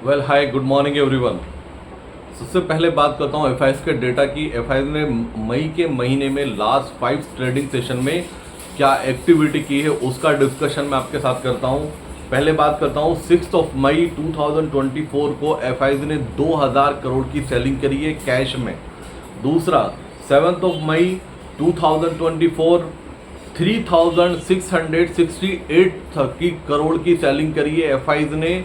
Well hi good morning everyone. सबसे पहले बात करता हूँ एफआईएस के डेटा की। एफआईएस ने मई के महीने में लास्ट 5 ट्रेडिंग सेशन में क्या एक्टिविटी की है उसका डिस्कशन मैं आपके साथ करता हूँ। पहले बात करता हूँ 6 मई 2024 को एफआईएस ने 2000 करोड़ की सेलिंग करी है कैश में। दूसरा 7 मई 2024 3668 करोड़ की सेलिंग करी है एफआईएस ने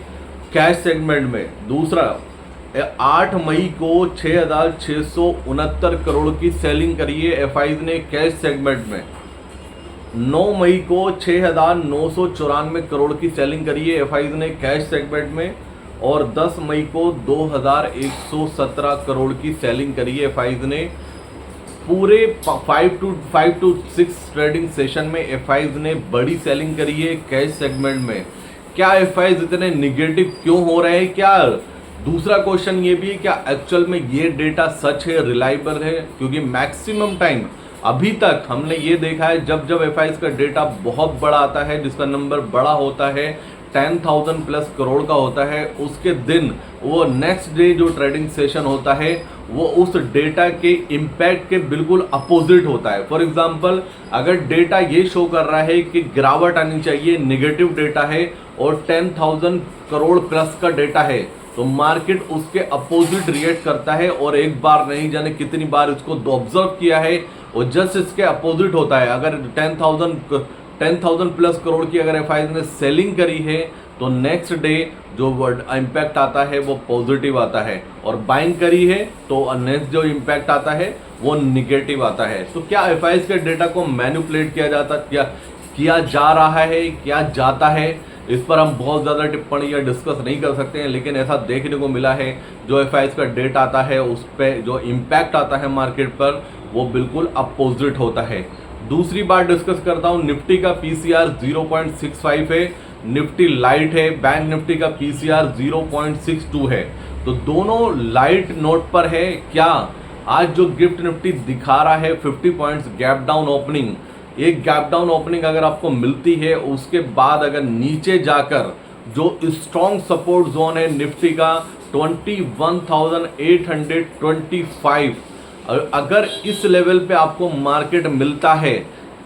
कैश सेगमेंट में। दूसरा 8 मई को 6669 करोड़ की सेलिंग करी है एफआईएस ने कैश सेगमेंट में। 9 मई को 6994 करोड़ की सेलिंग करी है एफआईएस ने कैश सेगमेंट में। और 10 मई को 2117 करोड़ की सेलिंग करी है एफआईएस ने। पूरे 5 to 6 ट्रेडिंग सेशन में एफआईएस ने बड़ी सेलिंग करी है कैश सेगमेंट में। क्या एफआईएस इतने निगेटिव क्यों हो रहे हैं? क्या दूसरा क्वेश्चन ये भी है, क्या एक्चुअल में ये डेटा सच है, रिलायबल है? क्योंकि मैक्सिमम टाइम अभी तक हमने ये देखा है जब जब एफआईएस का डेटा बहुत बड़ा आता है, जिसका नंबर बड़ा होता है 10,000 प्लस करोड़ का होता है, उसके दिन वो नेक्स्ट डे जो ट्रेडिंग सेशन होता है वो उस डेटा के इम्पैक्ट के बिल्कुल अपोजिट होता है। फॉर एग्जांपल अगर डेटा ये शो कर रहा है कि गिरावट आनी चाहिए, नेगेटिव डेटा है और 10,000 करोड़ प्लस का डेटा है, तो मार्केट उसके अपोजिट रिएक्ट करता है। और एक बार नहीं जाने कितनी बार इसको ऑब्जर्व किया है और जस्ट इसके अपोजिट होता है। अगर 10,000 प्लस करोड़ की अगर एफआईएस ने सेलिंग करी है तो नेक्स्ट डे जो इम्पैक्ट आता है वो पॉजिटिव आता है, और बाइंग करी है तो नेक्स्ट जो इम्पैक्ट आता है वो निगेटिव आता है। तो क्या एफआईएस के डेटा को मैनिपुलेट किया जा रहा है, क्या जाता है? इस पर हम बहुत ज़्यादा टिप्पणी या डिस्कस नहीं कर सकते हैं, लेकिन ऐसा देखने को मिला है जो एफआईएस का डेटा आता है उस पर जो इम्पैक्ट आता है मार्केट पर वो बिल्कुल अपोजिट होता है। दूसरी बात डिस्कस करता हूँ, निफ्टी का पीसीआर 0.65 है, निफ्टी लाइट है, बैंक निफ्टी का पीसीआर 0.62 है। तो दोनों लाइट नोट पर है। क्या आज जो गिफ्ट निफ्टी दिखा रहा है 50 पॉइंट्स गैप डाउन ओपनिंग, एक गैप डाउन ओपनिंग अगर आपको मिलती है उसके बाद अगर नीचे जाकर जो स्ट्रॉन्ग सपोर्ट जोन है निफ्टी का 21,825, अगर इस लेवल पे आपको मार्केट मिलता है,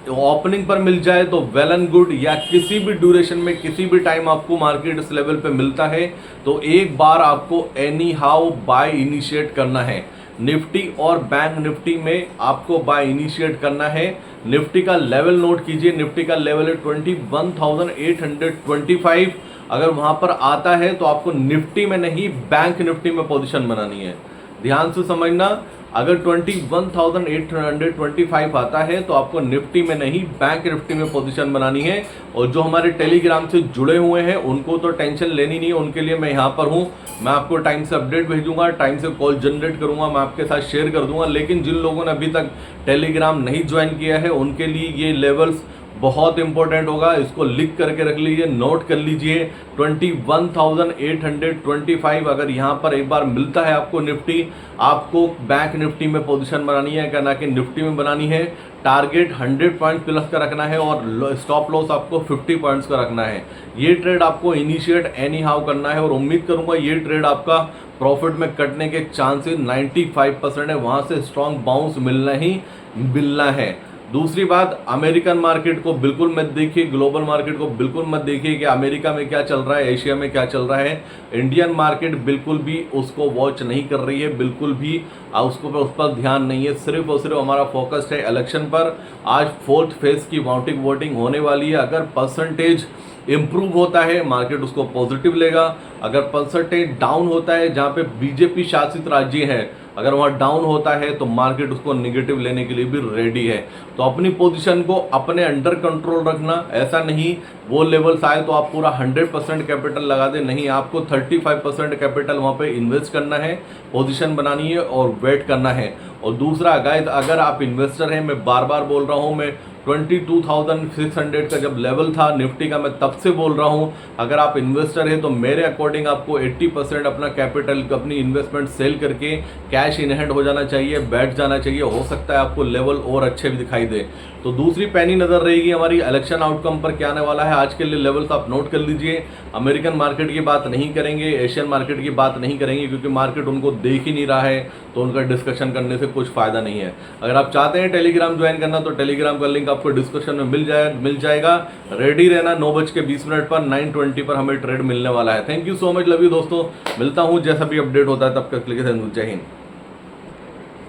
ओपनिंग पर मिल जाए तो वेल एंड गुड, या किसी भी ड्यूरेशन में किसी भी टाइम आपको मार्केट इस लेवल पे मिलता है तो एक बार आपको एनी हाउ बाय इनिशिएट करना है। निफ्टी और बैंक निफ्टी में आपको बाय इनिशिएट करना है। निफ्टी का लेवल नोट कीजिए, निफ्टी का लेवल है 21,825। अगर वहां पर आता है तो आपको निफ्टी में नहीं बैंक निफ्टी में पोजीशन बनानी है। ध्यान से समझना, अगर 21,825 आता है तो आपको निफ्टी में नहीं बैंक निफ्टी में पोजीशन बनानी है। और जो हमारे टेलीग्राम से जुड़े हुए हैं उनको तो टेंशन लेनी नहीं है, उनके लिए मैं यहाँ पर हूँ। मैं आपको टाइम से अपडेट भेजूंगा, टाइम से कॉल जनरेट करूंगा, मैं आपके साथ शेयर कर दूंगा। लेकिन जिन लोगों ने अभी तक टेलीग्राम नहीं ज्वाइन किया है उनके लिए ये लेवल्स बहुत इंपॉर्टेंट होगा। इसको लिख करके रख लीजिए, नोट कर लीजिए। 21,825 अगर यहाँ पर एक बार मिलता है आपको निफ्टी, आपको बैंक निफ्टी में पोजीशन बनानी है, क्या ना कि निफ्टी में बनानी है। टारगेट 100 पॉइंट प्लस का रखना है और स्टॉप लॉस आपको 50 पॉइंट्स का रखना है। ये ट्रेड आपको इनिशिएट एनी हाउ करना है और उम्मीद करूंगा ये ट्रेड आपका प्रॉफिट में कटने के चांसेस 95% है। वहाँ से स्ट्रॉन्ग बाउंस मिलना ही मिलना है। दूसरी बात, अमेरिकन मार्केट को बिल्कुल मत देखिए, ग्लोबल मार्केट को बिल्कुल मत देखिए कि अमेरिका में क्या चल रहा है, एशिया में क्या चल रहा है। इंडियन मार्केट बिल्कुल भी उसको वॉच नहीं कर रही है, बिल्कुल भी उसको उस पर ध्यान नहीं है। सिर्फ और सिर्फ हमारा फोकस है इलेक्शन पर। आज 4th फेज की वोटिंग होने वाली है। अगर परसेंटेज इम्प्रूव होता है मार्केट उसको पॉजिटिव लेगा, अगर परसेंटेज डाउन होता है जहाँ पे बीजेपी शासित राज्य है, अगर वहाँ डाउन होता है तो मार्केट उसको निगेटिव लेने के लिए भी रेडी है। तो अपनी पोजीशन को अपने अंडर कंट्रोल रखना, ऐसा नहीं वो लेवल्स आए तो आप पूरा 100% कैपिटल लगा दें, नहीं, आपको 35% कैपिटल वहाँ पे इन्वेस्ट करना है, पोजीशन बनानी है और वेट करना है। और दूसरा गाइस, अगर आप इन्वेस्टर हैं, मैं बार बार बोल रहा हूँ, मैं 22,600 का जब लेवल था निफ्टी का मैं तब से बोल रहा हूँ, अगर आप इन्वेस्टर हैं तो मेरे अकॉर्डिंग आपको 80% अपना कैपिटल अपनी इन्वेस्टमेंट सेल करके कैश इन हैंड हो जाना चाहिए, बैठ जाना चाहिए। हो सकता है आपको लेवल और अच्छे भी दिखाई दे। तो दूसरी पैनी नज़र रहेगी हमारी इलेक्शन आउटकम पर क्या आने वाला है। आज के लिए लेवल्स आप नोट कर लीजिए। अमेरिकन मार्केट की बात नहीं करेंगे, एशियन मार्केट की बात नहीं करेंगे, क्योंकि मार्केट उनको देख ही नहीं रहा है, तो उनका डिस्कशन करने से कुछ फ़ायदा नहीं है। अगर आप चाहते हैं टेलीग्राम ज्वाइन करना तो टेलीग्राम का लिंक आपको डिस्कशन में मिल जाएगा। रेडी रहना, 9:20 पर 9:20 पर हमें ट्रेड मिलने वाला है। Thank you so much, love you दोस्तों। मिलता हूँ जैसा भी अपडेट होता है, तब तक के लिए जय हिंद।